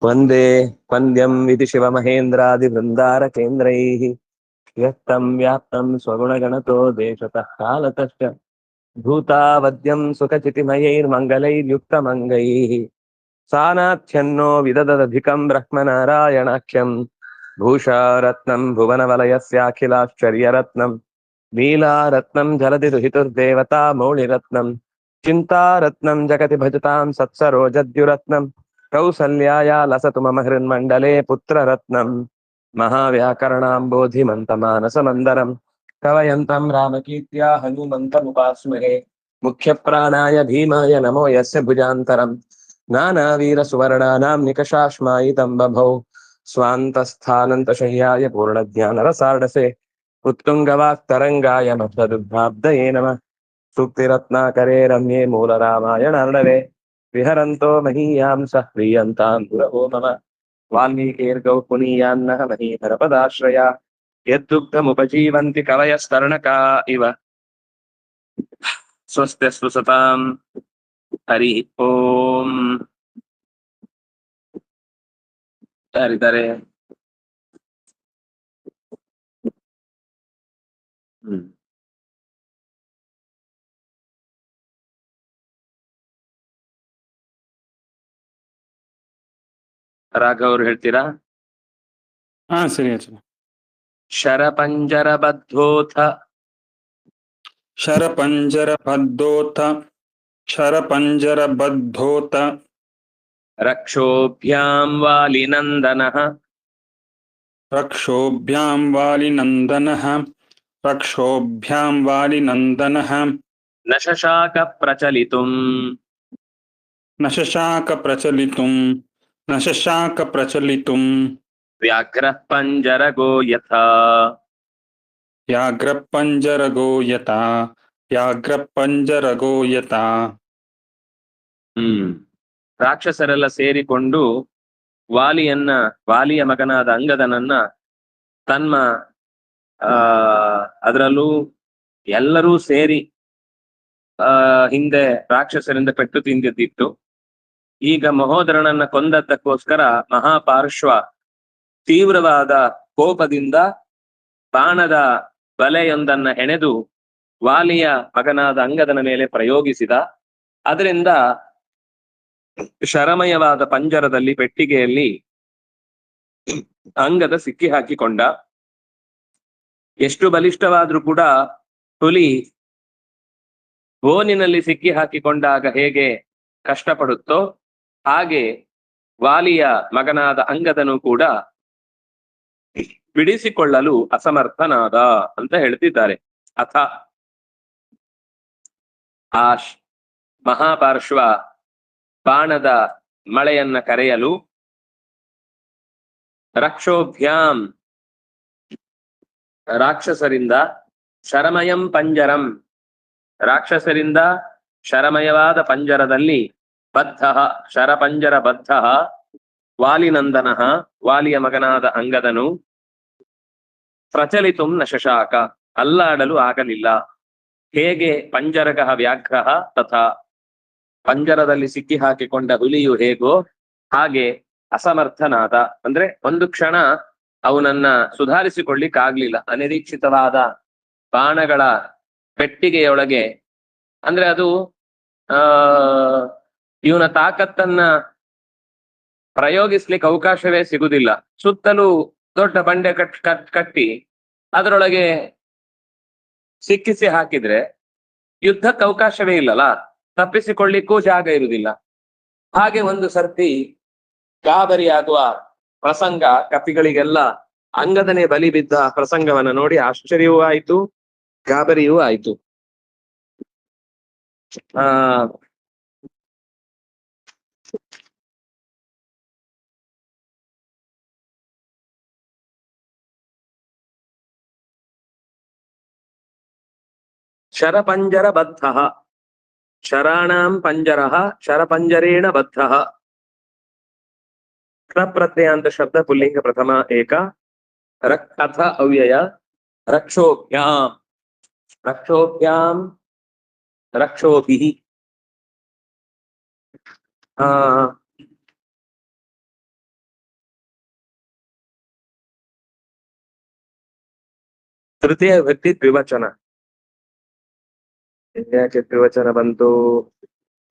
वंदे वंद्यम इति शिवमहेन्द्रादिवृन्दारकेन्द्रैः व्यक्तं व्याप्तं स्वगुणगणतो देशतः कालतश्च भूतावद्यं सुखचितिमयैर्मङ्गलैर्युक्तमङ्गैः सानाथ्यन्नो विदददधिकं ब्रह्मनारायणाख्यं भूषारत्नं भुवनवलयस्याखिलाश्चर्यरत्नं नीलारत्नं जलधिदुहितुर्देवता मौलिरत्नं चिन्तारत्नं जगति भजतां सत्सरोजद्युरत्नं कौसल्याया लसतु मम हृन्मण्डले पुत्ररत्नं महाव्याकरणाम्बोधिमन्तमानसमन्दरं कवयन्तं रामकीर्त्या हनुमन्तमुपास्महे मुख्यप्राणाय भीमाय नमो यस्य भुजान्तरम् नानावीरसुवर्णानां निकषाश्मायितं बभौ स्वान्तस्थानन्तशय्याय पूर्णज्ञानरसार्णसे उत्तुङ्गवाक्तरङ्गाय मध्वदुग्धाब्दये नमः सूक्तिरत्नाकरे रम्ये मूलरामायणार्णवे विहरन्तो महीयां सः प्रीयन्तां गुरवो मम वाल्मीकिर्गौ पुनीयान्नः महीधरपदाश्रया यद्दुग्धमुपजीवन्ति कवयस्तरणका इव स्वस्त्यस्तु सताम् हरि ओम ಯಾರಿದ್ದಾರೆ ರಾಘವ್ ಅವ್ರು ಹೇಳ್ತೀರಾ? ಸರಿ ಆಚಾರ್ಯ. ಶರಪಂಜರಬದ್ಧೋಥ ಶರಪಂಜರಬದ್ಧೋತ ರಕ್ಷೋಭ್ಯಾಂ ವಾಲಿನಂದನಃ ರಕ್ಷೋಭ್ಯಾಂ ವಾಲಿನಂದನಃ ನ ಶಶಾಕ ಪ್ರಚಲಿತುಂ ನ ಶಶಾಕ ಪ್ರಚಲಿತುಂ ವ್ಯಾಘ್ರಃ ಪಂಜರಗೋ ಯಥಾ ವ್ಯಾಘ್ರಪಂಜರಗೋ ಯಥಾ. ರಾಕ್ಷಸರೆಲ್ಲ ಸೇರಿಕೊಂಡು ವಾಲಿಯ ಮಗನಾದ ಅಂಗದನನ್ನ ತನ್ನ ಅದರಲ್ಲೂ ಎಲ್ಲರೂ ಸೇರಿ ಹಿಂದೆ ರಾಕ್ಷಸರಿಂದ ಪೆಟ್ಟು ತಿಂದಿದ್ದಿತ್ತು. ಈಗ ಮಹೋದರನನ್ನ ಕೊಂದದ್ದಕ್ಕೋಸ್ಕರ ಮಹಾಪಾರ್ಶ್ವ ತೀವ್ರವಾದ ಕೋಪದಿಂದ ಬಾಣದ ಬಲೆಯೊಂದನ್ನ ಹೆಣೆದು ವಾಲಿಯ ಮಗನಾದ ಅಂಗದನ ಮೇಲೆ ಪ್ರಯೋಗಿಸಿದ. ಅದರಿಂದ ಶರಮಯವಾದ ಪಂಜರದಲ್ಲಿ ಪೆಟ್ಟಿಗೆಯಲ್ಲಿ ಅಂಗದ ಸಿಕ್ಕಿ ಹಾಕಿಕೊಂಡ. ಎಷ್ಟು ಬಲಿಷ್ಠವಾದ್ರೂ ಕೂಡ ಹುಲಿ ಬೋನಿನಲ್ಲಿ ಸಿಕ್ಕಿ ಹಾಕಿಕೊಂಡಾಗ ಹೇಗೆ ಕಷ್ಟಪಡುತ್ತೋ ಹಾಗೆ ವಾಲಿಯ ಮಗನಾದ ಅಂಗದನು ಕೂಡ ಬಿಡಿಸಿಕೊಳ್ಳಲು ಅಸಮರ್ಥನಾದ ಅಂತ ಹೇಳ್ತಿದ್ದಾರೆ. ಅಥ ಆ ಮಹಾಪಾರ್ಶ್ವ ಬಾಣದ ಮಳೆಯನ್ನ ಕರೆಯಲು ರಕ್ಷೋಭ್ಯಾಂ ರಾಕ್ಷಸರಿಂದ ಶರಮಯಂ ಪಂಜರಂ ರಾಕ್ಷಸರಿಂದ ಶರಮಯವಾದ ಪಂಜರದಲ್ಲಿ ಬದ್ಧ ಶರಪಂಜರ ಬದ್ಧ ವಾಲಿನಂದನಃ ವಾಲಿಯ ಮಗನಾದ ಅಂಗದನು ಪ್ರಚಲಿತುಂ ನ ಶಶಾಕ ಅಲ್ಲಾಡಲು ಆಗಲಿಲ್ಲ. ಹೇಗೆ ಪಂಜರಗಃ ವ್ಯಾಘ್ರಃ ತಥಾ ಪಂಜರದಲ್ಲಿ ಸಿಕ್ಕಿ ಹಾಕಿಕೊಂಡ ಹುಲಿಯು ಹೇಗೋ ಹಾಗೆ ಅಸಮರ್ಥನಾದ. ಅಂದ್ರೆ ಒಂದು ಕ್ಷಣ ಅವನನ್ನ ಸುಧಾರಿಸಿಕೊಳ್ಳಿಕ್ಕಾಗ್ಲಿಲ್ಲ. ಅನಿರೀಕ್ಷಿತವಾದ ಬಾಣಗಳ ಪೆಟ್ಟಿಗೆಯೊಳಗೆ ಅಂದ್ರೆ ಅದು ಇವನ ತಾಕತ್ತನ್ನ ಪ್ರಯೋಗಿಸ್ಲಿಕ್ಕೆ ಅವಕಾಶವೇ ಸಿಗುದಿಲ್ಲ. ಸುತ್ತಲೂ ದೊಡ್ಡ ಬಂಡೆ ಕಟ್ಟಿ ಅದರೊಳಗೆ ಸಿಕ್ಕಿಸಿ ಹಾಕಿದ್ರೆ ಯುದ್ಧಕ್ಕೆ ಅವಕಾಶವೇ ಇಲ್ಲಲ್ಲ, ತಪ್ಪಿಸಿಕೊಳ್ಳಿಕ್ಕೂ ಜಾಗ ಇರುವುದಿಲ್ಲ. ಹಾಗೆ ಒಂದು ಸರ್ತಿ ಗಾಬರಿಯಾಗುವ ಪ್ರಸಂಗ ಕಪಿಗಳಿಗೆಲ್ಲ ಅಂಗದನೇ ಬಲಿ ಬಿದ್ದ ಪ್ರಸಂಗವನ್ನ ನೋಡಿ ಆಶ್ಚರ್ಯವೂ ಆಯ್ತು, ಗಾಬರಿಯೂ ಆಯ್ತು. ಶರಪಂಜರ ಬದ್ಧ ಶರಾಣಾಂ ಪಂಜರಃ ಶರಪಂಜರೇಣ ಬದ್ಧ. ಪ್ರತ್ಯಯಾಂತ ಶಬ್ದ ಪುಲ್ಲಿಂಗ ಪ್ರಥಮ ಏಕ ಅಥ ಅವ್ಯಯ ರಕ್ಷೋಭ್ಯಾಂ ರಕ್ಷೋಭಿಃ ತೃತೀಯ ವಿಭಕ್ತಿ ದ್ವಿವಚನ. ಯಾಕೆ ದ್ವಿವಚನ ಬಂತು?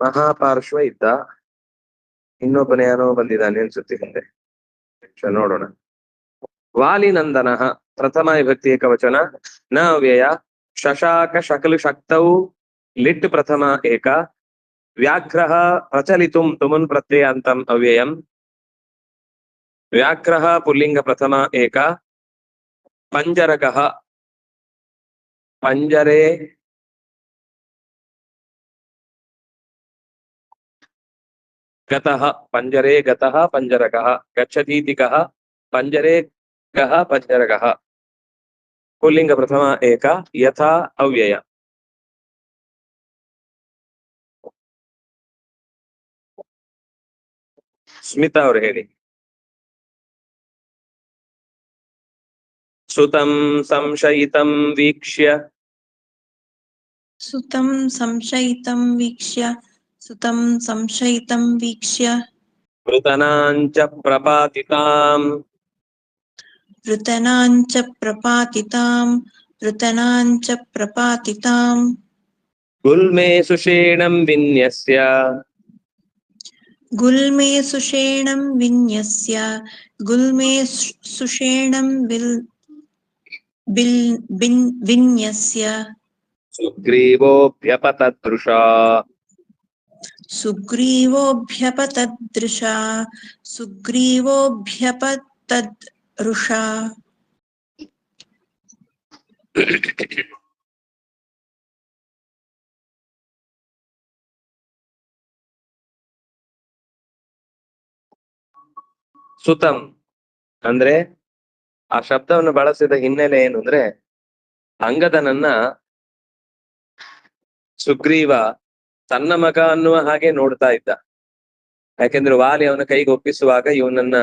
ಮಹಾಪಾರ್ಶ್ವ ಇದ್ದ, ಇನ್ನೊಬ್ಬನ ಯಾರೋ ಬಂದಿದ್ದಾನೆ ಅನ್ಸುತ್ತೆ ಹಿಂದೆ. ನೋಡೋಣ. ವಾಲಿನಂದನ ಪ್ರಥಮ ವಿಭಕ್ತಿ ಏಕವಚನ. ನ ಅವ್ಯಯ. ಶಶಾಕ ಶಕಲು ಶಕ್ತೌ ಲಿಟ್ ಪ್ರಥಮ ಏಕ. ವ್ಯಾಘ್ರಃ ಪ್ರಚಲಿತುಂ ತುಮುನ್ ಪ್ರತ್ಯಯಾಂತಂ ಅವ್ಯಯಂ. ವ್ಯಾಘ್ರಃ ಪುಲ್ಲಿಂಗ ಪ್ರಥಮ ಏಕ. ಪಂಜರಕಃ ಪಂಜರೆ ಗತಃ ಪಂಜರೆ ಗತಃ ಪಂಜರಕಃ. ಗಚ್ಚತೀತಿ ಕಃ ಪಂಜರೆ ಕಃ ಪಂಜರಕಃ. ಪುಲ್ಲಿಂಗ ಪ್ರಥಮ ಏಕ. ಯಥಾ ಅವ್ಯಯ. ಸ್ಮಿತಾ ಅವರು ಹೇಳಿ. ಸುತಂ ಸಂಶಯಿತಂ ವೀಕ್ಷ್ಯ. ಸುತಂ ಸಂಶಯಿತಂ ವೀಕ್ಷ್ಯ. ಸುತಂ ಸಂಶಯಿತಂ ವೀಕ್ಷ್ಯ. ಪೃತನಾಂಚ ಪ್ರಪಾತಿತಾಂ. ಪೃತನಾಂಚ ಪ್ರಪಾತಿತಾಂ. ಪೃತನಾಂಚ ಪ್ರಪಾತಿತಾಂ. ಗುಲ್ಮೇ ಸುಷೇಣಂ ವಿನ್ಯಸ್ಯ. ಗುಲ್ಮೇ ಸುಷೇಣಂ ವಿನ್ಯಸ್ಯ. ಗುಲ್ಮೇ ಸುಷೇಣಂ ವಿನ್ಯಸ್ಯ. ಸುಗ್ರೀವೋऽಭ್ಯಪತದೃಶಾ. ಸುಗ್ರೀವೋऽಭ್ಯಪತದೃಶಾ. ಸುಗ್ರೀವೋऽಭ್ಯಪತದೃಶಾ. ಸುತಂ ಅಂದ್ರೆ ಆ ಶಬ್ದವನ್ನು ಬಳಸಿದ ಹಿನ್ನೆಲೆ ಏನು ಅಂದ್ರೆ, ಅಂಗದನನ್ನ ಸುಗ್ರೀವ ತನ್ನ ಮಗ ಅನ್ನುವ ಹಾಗೆ ನೋಡ್ತಾ ಇದ್ದ. ಯಾಕೆಂದ್ರೆ ವಾಲಿ ಅವನ ಕೈಗೆ ಒಪ್ಪಿಸುವಾಗ ಇವನನ್ನ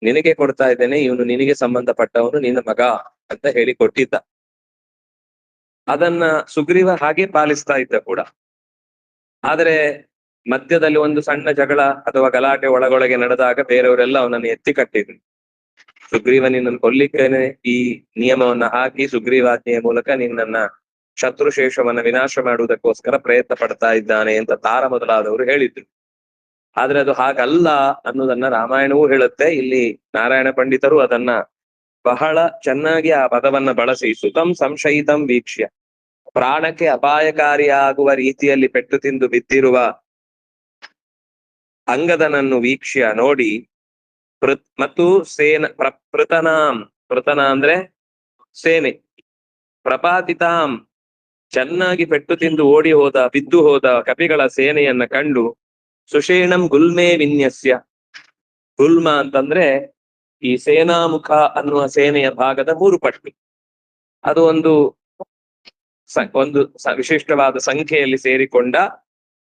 ನಿನಗೆ ಕೊಡ್ತಾ ಇದ್ದೇನೆ, ಇವನು ನಿನಗೆ ಸಂಬಂಧಪಟ್ಟವನು, ನಿನ್ನ ಮಗ ಅಂತ ಹೇಳಿ ಕೊಟ್ಟಿದ್ದ. ಅದನ್ನ ಸುಗ್ರೀವ ಹಾಗೆ ಪಾಲಿಸ್ತಾ ಇದ್ದ ಕೂಡ. ಆದ್ರೆ ಮಧ್ಯದಲ್ಲಿ ಒಂದು ಸಣ್ಣ ಜಗಳ ಅಥವಾ ಗಲಾಟೆ ಒಳಗೊಳಗೆ ನಡೆದಾಗ ಬೇರೆಯವರೆಲ್ಲ ಅವನನ್ನು ಎತ್ತಿ ಕಟ್ಟಿದ್ರು. ಸುಗ್ರೀವ ನಿನ್ನನ್ನು ಕೊಲ್ಲಿಕ್ಕೇನೆ ಈ ನಿಯಮವನ್ನ ಹಾಕಿ ಸುಗ್ರೀವಾಜ್ಞೆಯ ಮೂಲಕ ನಿನ್ನನ್ನ ಶತ್ರುಶೇಷವನ್ನ ವಿನಾಶ ಮಾಡುವುದಕ್ಕೋಸ್ಕರ ಪ್ರಯತ್ನ ಪಡ್ತಾ ಇದ್ದಾನೆ ಅಂತ ತಾರ ಮೊದಲಾದವರು ಹೇಳಿದ್ರು. ಆದ್ರೆ ಅದು ಹಾಗಲ್ಲ ಅನ್ನೋದನ್ನ ರಾಮಾಯಣವೂ ಹೇಳುತ್ತೆ. ಇಲ್ಲಿ ನಾರಾಯಣ ಪಂಡಿತರು ಅದನ್ನ ಬಹಳ ಚೆನ್ನಾಗಿ ಆ ಪದವನ್ನ ಬಳಸಿ, ಸುತಂ ಸಂಶಯಿತಂ ವೀಕ್ಷ್ಯ, ಪ್ರಾಣಕ್ಕೆ ಅಪಾಯಕಾರಿಯಾಗುವ ರೀತಿಯಲ್ಲಿ ಪೆಟ್ಟು ತಿಂದು ಬಿದ್ದಿರುವ ಅಂಗದನನ್ನು ವೀಕ್ಷ್ಯ ನೋಡಿ, ಮತ್ತು ಪೃತನಾಂ, ಪೃತನ ಅಂದ್ರೆ ಸೇನೆ, ಪ್ರಪಾತಿತಾಂ ಚೆನ್ನಾಗಿ ಪೆಟ್ಟು ತಿಂದು ಓಡಿ ಹೋದ ಬಿದ್ದು ಹೋದ ಕಪಿಗಳ ಸೇನೆಯನ್ನ ಕಂಡು, ಸುಷೇಣಂ ಗುಲ್ಮೇ ವಿನ್ಯಸ್ಯ. ಗುಲ್ಮ ಅಂತಂದ್ರೆ ಈ ಸೇನಾಮುಖ ಅನ್ನುವ ಸೇನೆಯ ಭಾಗದ 3 ಪಟ್ಟು. ಅದು ಒಂದು ವಿಶಿಷ್ಟವಾದ ಸಂಖ್ಯೆಯಲ್ಲಿ ಸೇರಿಕೊಂಡ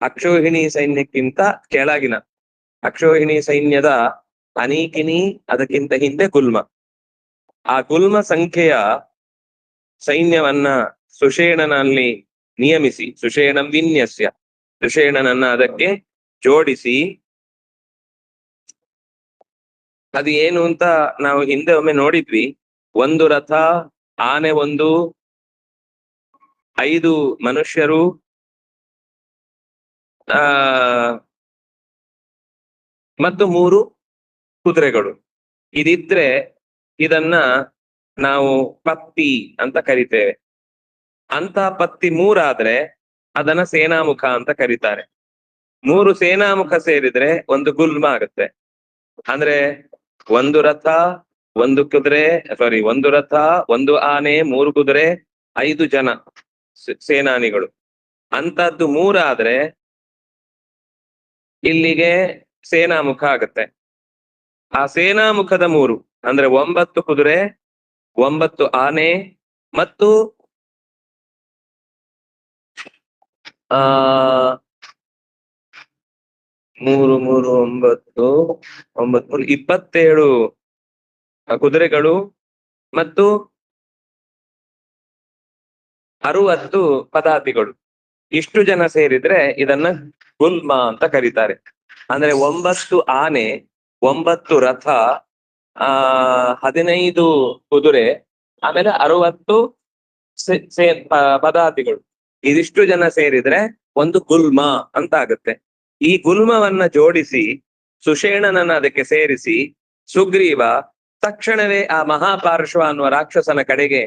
ಅಕ್ಷೋಹಿಣಿ ಸೈನ್ಯಕ್ಕಿಂತ ಕೆಳಗಿನ ಅಕ್ಷೋಹಿಣಿ ಸೈನ್ಯದ ಅನೀಕಿನಿ, ಅದಕ್ಕಿಂತ ಹಿಂದೆ ಗುಲ್ಮ. ಆ ಗುಲ್ಮ ಸಂಖ್ಯೆಯ ಸೈನ್ಯವನ್ನ ಸುಷೇಣನಲ್ಲಿ ನಿಯಮಿಸಿ, ಸುಷೇಣಂ ವಿನ್ಯಸ್ಯ, ಸುಷೇಣನನ್ನ ಅದಕ್ಕೆ ಜೋಡಿಸಿ, ಅದು ಏನು ಅಂತ ನಾವು ಹಿಂದೆ ಒಮ್ಮೆ ನೋಡಿದ್ವಿ. ಒಂದು ರಥ, ಆನೆ ಒಂದು, 5 ಮನುಷ್ಯರು, ಮತ್ತು 3 ಕುದುರೆಗಳು. ಇದಿದ್ರೆ ಇದನ್ನ ನಾವು ಪತ್ತಿ ಅಂತ ಕರಿತೇವೆ. ಅಂತ ಪತ್ತಿ 3 ಆದ್ರೆ ಅದನ್ನ ಸೇನಾಮುಖ ಅಂತ ಕರೀತಾರೆ. 3 ಸೇನಾಮುಖ ಸೇರಿದ್ರೆ ಒಂದು ಗುಲ್ಮ ಆಗುತ್ತೆ. ಅಂದ್ರೆ ಒಂದು ರಥ, ಒಂದು ಕುದುರೆ, ಒಂದು ರಥ, ಒಂದು ಆನೆ, 3 ಕುದುರೆ, 5 ಜನ ಸೇನಾನಿಗಳು. ಅಂತದ್ದು 3 ಆದ್ರೆ ಇಲ್ಲಿಗೆ ಸೇನಾಮುಖ ಆಗುತ್ತೆ. ಆ ಸೇನಾಮುಖದ 3 ಅಂದ್ರೆ 9 ಕುದುರೆ, 9 ಆನೆ ಮತ್ತು 3 3 9 9 27 ಕುದುರೆಗಳು ಮತ್ತು 60 ಪದಾತಿಗಳು. ಇಷ್ಟು ಜನ ಸೇರಿದ್ರೆ ಇದನ್ನ ಗುಲ್ಮ ಅಂತ ಕರೀತಾರೆ. ಅಂದ್ರೆ 9 ಆನೆ, 9 ರಥ, 15 ಕುದುರೆ, ಆಮೇಲೆ 60 ಪದಾತಿಗಳು. ಇದಿಷ್ಟು ಜನ ಸೇರಿದ್ರೆ ಒಂದು ಗುಲ್ಮ ಅಂತ ಆಗುತ್ತೆ. ಈ ಗುಲ್ಮವನ್ನ ಜೋಡಿಸಿ ಸುಷೇಣನನ್ನ ಅದಕ್ಕೆ ಸೇರಿಸಿ ಸುಗ್ರೀವ ತಕ್ಷಣವೇ ಆ ಮಹಾಪಾರ್ಶ್ವ ಅನ್ನುವ ರಾಕ್ಷಸನ ಕಡೆಗೆ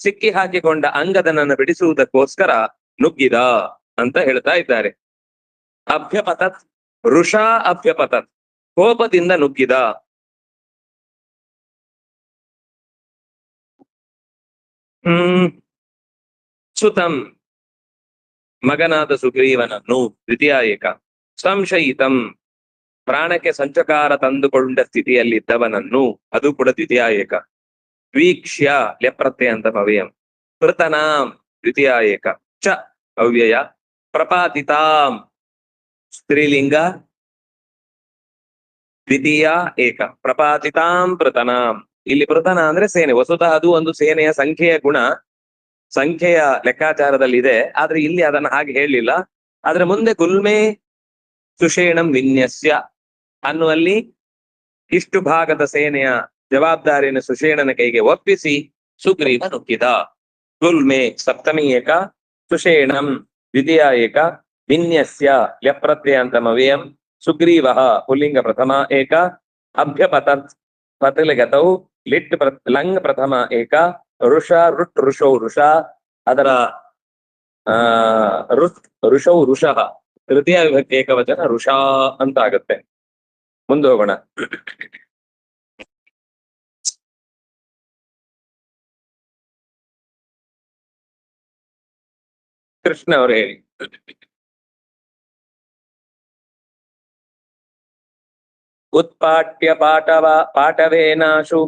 ಸಿಕ್ಕಿ ಹಾಕಿಕೊಂಡ ಅಂಗದನನ್ನು ಬಿಡಿಸುವುದಕ್ಕೋಸ್ಕರ ನುಗ್ಗಿದ ಅಂತ ಹೇಳ್ತಾ ಇದ್ದಾರೆ. ಅಭ್ಯಪತತ್ ಋಷಾ ಅಭ್ಯಪತತ್, ಕೋಪದಿಂದ ನುಗ್ಗಿದ. ಸುತಂ, ಮಗನಾದ ಸುಗ್ರೀವನನ್ನು, ದ್ವಿತೀಯ ಏಕ. ಸಂಶಯಿತಂ, ಪ್ರಾಣಕ್ಕೆ ಸಂಚಕಾರ ತಂದುಕೊಂಡ ಸ್ಥಿತಿಯಲ್ಲಿದ್ದವನನ್ನು, ಅದು ಕೂಡ ದ್ವಿತೀಯ ಏಕ. ವೀಕ್ಷ್ಯ, ಲೆಪ್ರತ್ಯಯ ಅಂತ ಭವ್ಯಂ. ಪೃತನಾಂ, ದ್ವಿತೀಯ ಏಕ. ಚ ಅವ್ಯಯ. ಪ್ರಪಾತಿತಾಂ, ಸ್ತ್ರೀಲಿಂಗ, ದ್ವಿತೀಯ ಏಕ. ಪ್ರಪಾತಿತಾಂ ಪೃತನಾಂ. ಇಲ್ಲಿ ಪೃತನ ಅಂದ್ರೆ ಸೇನೆ. ವಸುತಃ ಅದು ಒಂದು ಸೇನೆಯ ಸಂಖ್ಯೆಯ ಗುಣ, ಸಂಖ್ಯೆಯ ಲೆಕ್ಕಾಚಾರದಲ್ಲಿ ಇದೆ. ಆದ್ರೆ ಇಲ್ಲಿ ಅದನ್ನ ಹಾಗೆ ಹೇಳಲಿಲ್ಲ. ಆದ್ರೆ ಮುಂದೆ ಗುಲ್ಮೆ ಸುಷೇಣಂ ವಿನ್ಯಸ್ಯ ಅನ್ನುವಲ್ಲಿ ಇಷ್ಟು ಭಾಗದ ಸೇನೆಯ ಜವಾಬ್ದಾರಿಯನ್ನು ಸುಷೇಣನ ಕೈಗೆ ಒಪ್ಪಿಸಿ ಸುಗ್ರೀವ ನುಗ್ಗಿದ. ಗುಲ್ಮೆ ಸಪ್ತಮಿ ಏಕ, ಸುಷೇಣಂ ದ್ವಿತೀಯ ಏಕ, ವಿನ್ಯಸ್ಯ ಲ್ಯಪ್ರತ್ಯಯಾಂತಮವ್ಯಯಂ, ಸುಗ್ರೀವ ಪುಲ್ಲಿಂಗ ಪ್ರಥಮ ಏಕ, ಅಭ್ಯಪತತ್ ಪತಲಿಗತೌ ಲಿಟ್ ಲಂಗ್ ಪ್ರಥಮ ಏಕ, ಋಷ ರುಟ್ ಋಷೌ ಋಷ, ಅದರ ಋಷೌ ಋಷಃ ತೃತೀಯ ವಿಭಕ್ತಿ ಏಕವಚನ ಋಷಾ ಅಂತ ಆಗುತ್ತೆ. ಮುಂದೆ ಹೋಗೋಣ. ಕೃಷ್ಣ ಅವರು ಹೇಳಿ. ಉತ್ಪಾಟ್ಯ ಪಾಠವೇನಾಶು,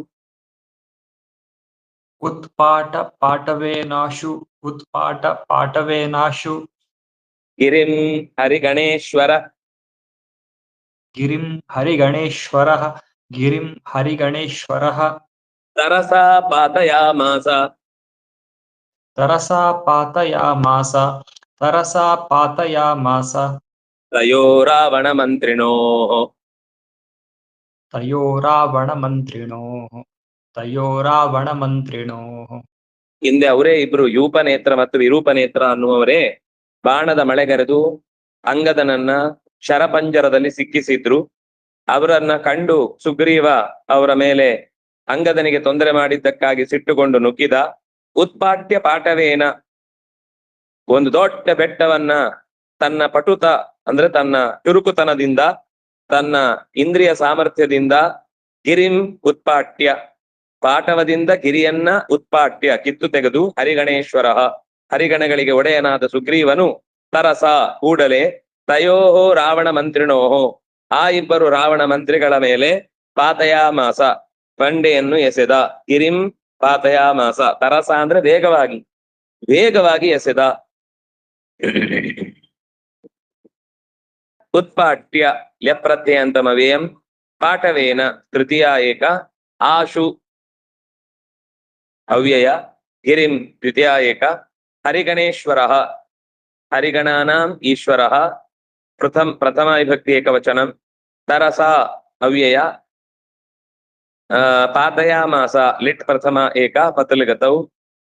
उत्पाट पाटवेनाशु, उत्पाट पाटवेनाशु, ಗಿರಿಂ ಹರಿಗಣೇಶ್ವರ, गिरिं हरिगणेश्वरः, गिरिं हरिगणेश्वरः, ತರಸಾ ಪಾತಯಾಮಾಸ, तरसा पातयामास, तरसा पातयामास, ತಯೋ ರಾವಣ ಮಂತ್ರಿಣೋ, तयो रावणमन्त्रिणोः, तयो रावणमन्त्रिणोः. ಹಿಂದೆ ಅವರೇ ಇಬ್ರು ಯೂಪನೇತ್ರ ಮತ್ತು ವಿರೂಪನೇತ್ರ ಅನ್ನುವವರೇ ಬಾಣದ ಮಳೆಗರೆದು ಅಂಗದನನ್ನ ಶರಪಂಜರದಲ್ಲಿ ಸಿಕ್ಕಿಸಿದ್ರು. ಅವರನ್ನ ಕಂಡು ಸುಗ್ರೀವ ಅವರ ಮೇಲೆ ಅಂಗದನಿಗೆ ತೊಂದರೆ ಮಾಡಿದ್ದಕ್ಕಾಗಿ ಸಿಟ್ಟುಕೊಂಡು ನುಗ್ಗಿದ. ಉತ್ಪಾಟ್ಯ ಪಾಠವೇನ, ಒಂದು ದೊಡ್ಡ ಬೆಟ್ಟವನ್ನ ತನ್ನ ಪಟುತ ಅಂದ್ರೆ ತನ್ನ ಚುರುಕುತನದಿಂದ, ತನ್ನ ಇಂದ್ರಿಯ ಸಾಮರ್ಥ್ಯದಿಂದ, ಗಿರಿಂ ಉತ್ಪಾಟ್ಯ, ಪಾಠವದಿಂದ ಗಿರಿಯನ್ನ ಉತ್ಪಾಟ್ಯ ಕಿತ್ತು ತೆಗೆದು, ಹರಿಗಣೇಶ್ವರ ಹರಿಗಣಗಳಿಗೆ ಒಡೆಯನಾದ ಸುಗ್ರೀವನು, ತರಸ ಕೂಡಲೇ, ತಯೋಹೋ ರಾವಣ ಮಂತ್ರಿಣೋಹೋ ಆ ಇಬ್ಬರು ರಾವಣ ಮಂತ್ರಿಗಳ ಮೇಲೆ, ಪಾತಯಾಮಾಸ ಬಂಡೆಯನ್ನು ಎಸೆದ. ಗಿರಿಂ ಪಾತಯಾಮಾಸ, ತರಸ ಅಂದ್ರೆ ವೇಗವಾಗಿ, ವೇಗವಾಗಿ ಎಸೆದ. ಉತ್ಪಾಟ್ಯ ಲ್ಯಪ್ರತ್ಯಯಾಂತಮವ್ಯಯಂ, ಪಾಠವೇನ ತೃತೀಯ ಏಕ, ಆಶು ಅವ್ಯಯ, ಗಿರಿಂ ದ್ವಿತೀಯ ಏಕ, ಹರಿಗಣೇಶ್ವರ ಹರಿಗಣಾನಾಂ ಈಶ್ವರ ಪ್ರಥಮ ವಿಭಕ್ತಿ ಏಕವಚನಂ, ತರಸ ಅವ್ಯಯ, ಪಾತಯಾಮಾಸ ಲಿಟ್ ಪ್ರಥಮ ಏಕ ಪತಲಿಗತೌ,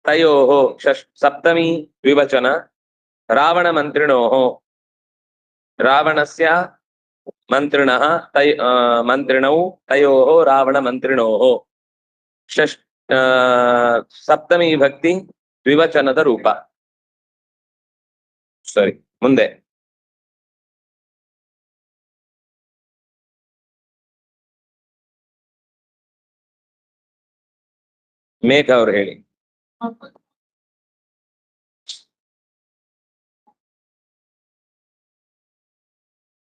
ತಯೋಃ ಸಪ್ತಮಿ ವಿವಚನ, ರಾವಣ ಮಂತ್ರಿಣೋಃ ರಾವಣಸ್ಯ ಮಂತ್ರಿಣಃ ಮಂತ್ರಿಣೌ ತಯೋಃ ರಾವಣ ಮಂತ್ರಿಣೋಃ, ಸಪ್ತಮಿ ವಿಭಕ್ತಿ ದ್ವಿವಚನದ ರೂಪ. ಸರಿ, ಮುಂದೆ ಮೇಘ ಅವರು ಹೇಳಿ.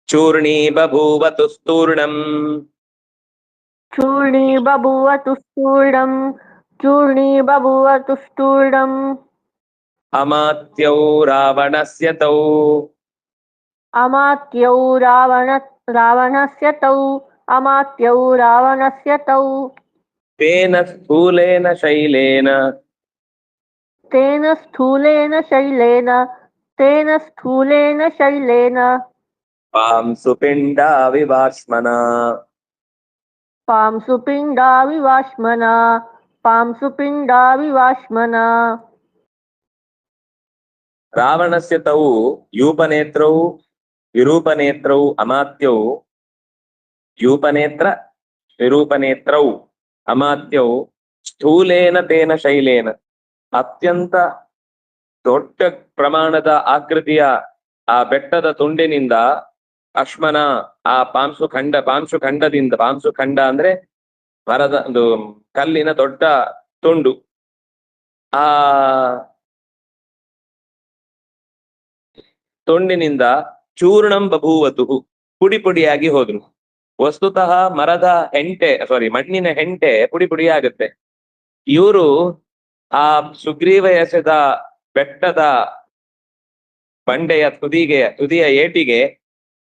ಚೂರ್ಣೀ ಬಭೂವ ತುಸ್ತೂರ್ಣಂ, चूर्णी बभूव तुस्तूर्णम्, चूर्णी बभूव तुस्तूर्णम्, ಅಮಾತ್ಯೌ ರಾವಣಸ್ಯ ತೌ, अमात्यौ रावणस्य तौ, अमात्यौ रावणस्य तौ, ತೇನ ಸ್ಥೂಲೇನ ಶೈಲೇನ, तेन स्थूलेन शैलेन, तेन स्थूलेन शैलेन, ಪಾಂಸು ಪಿಂಡಾವಿವಾಸ್ಮನ, पांसु पिण्डाविवाश्मना, पांसु पिण्डाविवाश्मना, ರಾವಣಸ್ಯ ತೌ ಯೂಪನೇತ್ರೌ ವಿರೂಪನೇತ್ರೌ ಅಮಾತ್ಯೌ ಯೂಪನೇತ್ರ ವಿರೂಪನೇತ್ರೌ ಅಮಾತ್ಯೌ ಸ್ಥೂಲೇನ ತೇನ ಶೈಲೇನ ಅತ್ಯಂತ ದೊಡ್ಡ ಪ್ರಮಾಣದ ಆಕೃತಿಯ ಆ ಬೆಟ್ಟದ ತುಂಡಿನಿಂದ ಅಶ್ಮನ ಆ ಪಾಂಶುಖಂಡ ಅಂದ್ರೆ ಮರದ ಒಂದು ಕಲ್ಲಿನ ದೊಡ್ಡ ತುಂಡು ಆ ತುಂಡಿನಿಂದ ಚೂರ್ಣಂ ಬಭೂವತು ಪುಡಿ ಪುಡಿಯಾಗಿ ಹೋದ್ರು. ವಸ್ತುತಃ ಮರದ ಮಣ್ಣಿನ ಹೆಂಟೆ ಪುಡಿ ಪುಡಿ ಆಗುತ್ತೆ. ಇವರು ಆ ಸುಗ್ರೀವ ಎಸೆದ ಬೆಟ್ಟದ ಬಂಡೆಯ ತುದಿಯ ಏಟಿಗೆ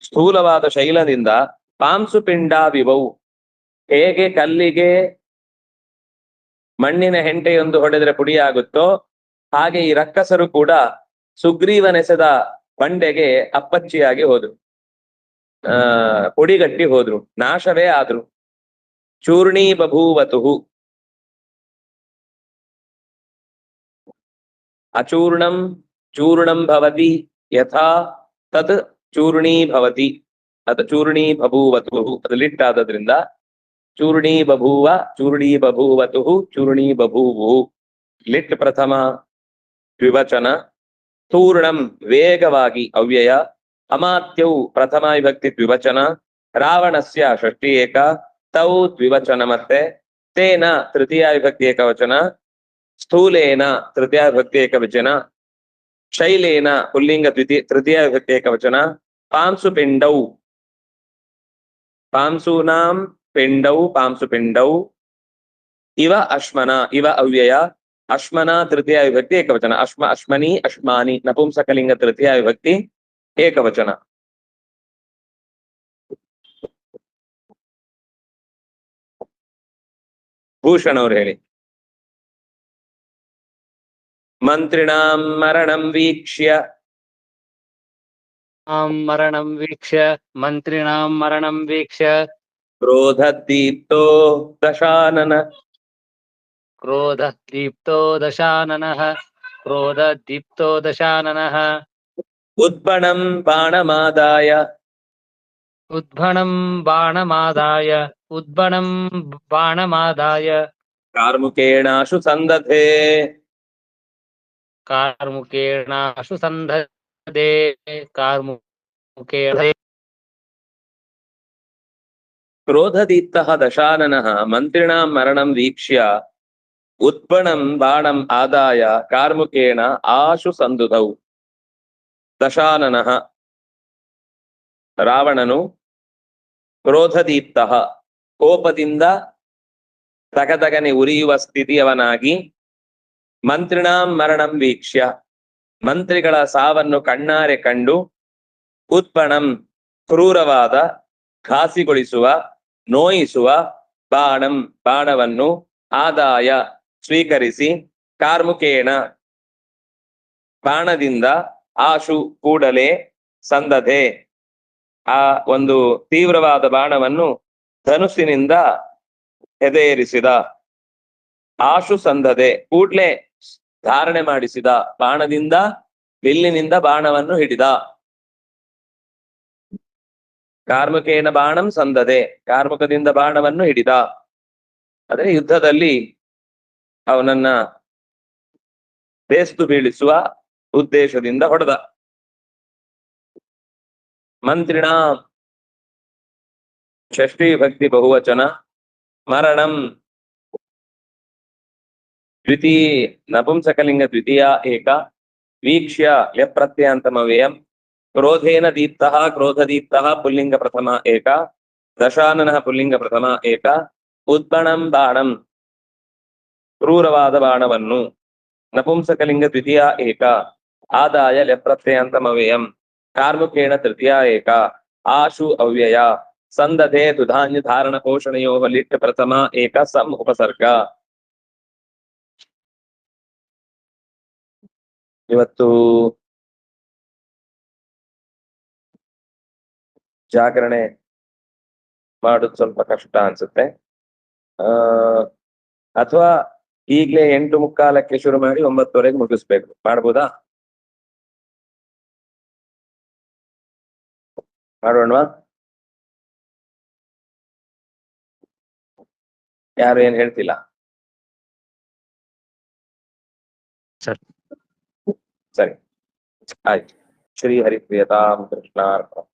ಸ್ಥೂಲವಾದ ಶೈಲದಿಂದ ಪಾಂಸುಪಿಂಡ ವಿವವು ಹೇಗೆ ಕಲ್ಲಿಗೆ ಮಣ್ಣಿನ ಹೆಂಟೆಯೊಂದು ಹೊಡೆದ್ರೆ ಪುಡಿಯಾಗುತ್ತೋ ಹಾಗೆ ಈ ರಕ್ಕಸರು ಕೂಡ ಸುಗ್ರೀವನೆಸೆದ ಬಂಡೆಗೆ ಅಪ್ಪಚ್ಚಿಯಾಗಿ ಹೋದ್ರು, ಪುಡಿಗಟ್ಟಿ ಹೋದ್ರು, ನಾಶವೇ ಆದ್ರು. ಚೂರ್ಣೀ ಬಭೂವತು ಅಚೂರ್ಣಂ ಚೂರ್ಣಂ ಭವತಿ ಯಥಾ ತತ್ ಚೂರ್ಣೀ ಭವತಿ ಅದು ಚೂರ್ಣೀ ಬಭೂವತು ಅದು ಲಿಟ್ ಆದ್ರಿಂದ ಚೂರ್ಣೀ ಬಭೂವ ಚೂರ್ಣೀ ಬಭೂವತು ಚೂರ್ಣೀ ಬಭೂವು ಲಿಟ್ ಪ್ರಥಮ ದ್ವಿವಚನ. ಚೂರ್ಣಂ ವೇಗವಾಗಿ ಅವ್ಯಯ. ಅಮಾತ್ಯೌ ಪ್ರಥಮ ವಿಭಕ್ತಿ ದ್ವಿವಚನ. ರಾವಣಸ್ಯ ಷಷ್ಠಿ ಏಕ. ತೌ ದ್ವಿವಚನ ಮತ್ತೆ. ತೇನ ತೃತೀಯ ವಿಭಕ್ತಿ ಏಕವಚನ. ಸ್ಥೂಲೇನ ತೃತೀಯ ವಿಭಕ್ತಿ ಏಕವಚನ. ಶೈಲೇನ ಪುಲ್ಲಿಂಗ ತೃತೀಯ ವಿಭಕ್ತಿ ಏಕವಚನ. ಪಾಂಸುಪಿಂಡೌ ಪಾಂಸೂನಾಂ ಪಿಂಡೌ ಪಾಂಸುಪಿಂಡೌ. ಇವ ಅಶ್ಮನ ಇವ ಅವ್ಯಯ. ಅಶ್ಮನ ತೃತೀಯ ವಿಭಕ್ತಿ ಏಕವಚನ. ಅಶ್ಮನಿ ಅಶ್ಮಾನಿ ನಪುಂಸಕಲಿಂಗ ತೃತೀಯ ವಿಭಕ್ತಿ ಏಕವಚನ. ಭೂಷಣ್ ಅವ್ರು ಹೇಳಿ. ಮಂತ್ರಿಣಾಂ ಮರಣಂ ವೀಕ್ಷ್ಯ ಮಂತ್ರಿಣಾಂ ಮರಣಂ ವೀಕ್ಷ್ಯ ಕ್ರೋಧದೀಪ್ತೋ ದಶಾನನ ಕ್ರೋಧದೀಪ್ತೋ ದಶಾನನಃ ಉದ್ಬಣಂ ಬಾಣಮಾದಾಯ ಕಾರ್ಮುಕೇಣಾಶು ಸಂದಧೆ ಕ್ರೋಧದೀಪ್ತಃ ದಶಾನನಃ ಮಂತ್ರಿಣಾಂ ಮರಣಂ ವೀಕ್ಷ್ಯ ಉತ್ಪಣಂ ಬಾಣಂ ಆದಾಯ ಕಾರ್ಮುಕೇಣ ಆಶು ಸಂದುಧೌ. ದಶಾನನಃ ರಾವಣನು ಕ್ರೋಧದೀಪ್ತಃ ಕೋಪದಿಂದ ತಗದಗನೆ ಉರಿಯುವ ಸ್ಥಿತಿಯವನಾಗಿ ಮಂತ್ರಿಣಾಂ ಮರಣಂ ವೀಕ್ಷ್ಯ ಮಂತ್ರಿಗಳ ಸಾವನ್ನು ಕಣ್ಣಾರೆ ಕಂಡು ಉತ್ಪಣಂ ಕ್ರೂರವಾದ ಘಾಸಿಗೊಳಿಸುವ ನೋಯಿಸುವ ಬಾಣಂ ಬಾಣವನ್ನು ಆದಾಯ ಸ್ವೀಕರಿಸಿ ಕಾರ್ಮುಕೇಣ ಬಾಣದಿಂದ ಆಶು ಕೂಡಲೇ ಸಂದಧೆ ಆ ಒಂದು ತೀವ್ರವಾದ ಬಾಣವನ್ನು ಧನುಸ್ಸಿನಿಂದ ಎದೆಯೇರಿಸಿದ. ಆಶು ಸಂದಧೆ ಕೂಡ್ಲೆ ಧಾರಣೆ ಮಾಡಿಸಿದ. ಬಾಣದಿಂದ ಬಿಲ್ಲಿನಿಂದ ಬಾಣವನ್ನು ಹಿಡಿದ. ಕಾರ್ಮುಕೇನ ಬಾಣಂ ಸಂದಧೆ ಕಾರ್ಮುಕದಿಂದ ಬಾಣವನ್ನು ಹಿಡಿದ. ಆದರೆ ಯುದ್ಧದಲ್ಲಿ ಅವನನ್ನ ಬೇಸ್ತು ಬೀಳಿಸುವ ಉದ್ದೇಶದಿಂದ ಹೊಡೆದ. ಮಂತ್ರಿಣ ಷಷ್ಠಿ ವಿಭಕ್ತಿ ಬಹುವಚನ. ಮರಣಂ ದ್ವಿತೀಯ ನಪುಂಸಕಲಿಂಗ ದ್ವಿತೀಯ ಏಕ. ವೀಕ್ಷ್ಯ ಲೆಪ್ರತ್ಯಂತಮವ್ಯಯಂ. ಕ್ರೋಧೇನ ದೀಪ್ತಃ ಕ್ರೋಧದೀಪ್ತಃ ಪುಲ್ಲಿಂಗ ಪ್ರಥಮ ಏಕ. ದಶಾನನಃ ಪುಲ್ಲಿಂಗ ಪ್ರಥಮ ಏಕ. ಉದ್ಬಣಂ ಬಾಣಂ ಕ್ರೂರವಾದ ಬಾಣವನ್ನು. ನಪುಂಸಕಲಿಂಗ ದ್ವಿತೀಯ ಏಕ. ಆದಾಯ ಲೆಪ್ರತ್ಯಂತಮವ್ಯಯಂ. ಕಾರ್ಮುಕೇಣ ತೃತೀಯ ಏಕ. ಆಶು ಅವ್ಯಯ. ಸಂದಧೆ ದುಧಾನ್ಯ ಧಾರಣ ಪೋಷಣೆಯೋ ಲಿಟ್ ಪ್ರಥಮ ಏಕ ಸಂ ಉಪಸರ್ಗ. ಇವತ್ತು ಜಾಗರಣೆ ಮಾಡೋದು ಸ್ವಲ್ಪ ಕಷ್ಟ ಅನ್ಸುತ್ತೆ. ಅಥವಾ ಈಗ್ಲೇ 8:45 ಶುರು ಮಾಡಿ 9:00ವರೆಗೆ ಮುಗಿಸ್ಬೇಕು. ಮಾಡ್ಬೋದಾ? ಮಾಡೋಣವಾ? ಯಾರು ಏನ್ ಹೇಳ್ತಿಲ್ಲ? ಸರಿ. ಸರಿ, ಆಯ್ತು. ಶ್ರೀ ಹರಿಪ್ರಿಯತಾಂ ಕೃಷ್ಣಾರ್ಪಣಂ.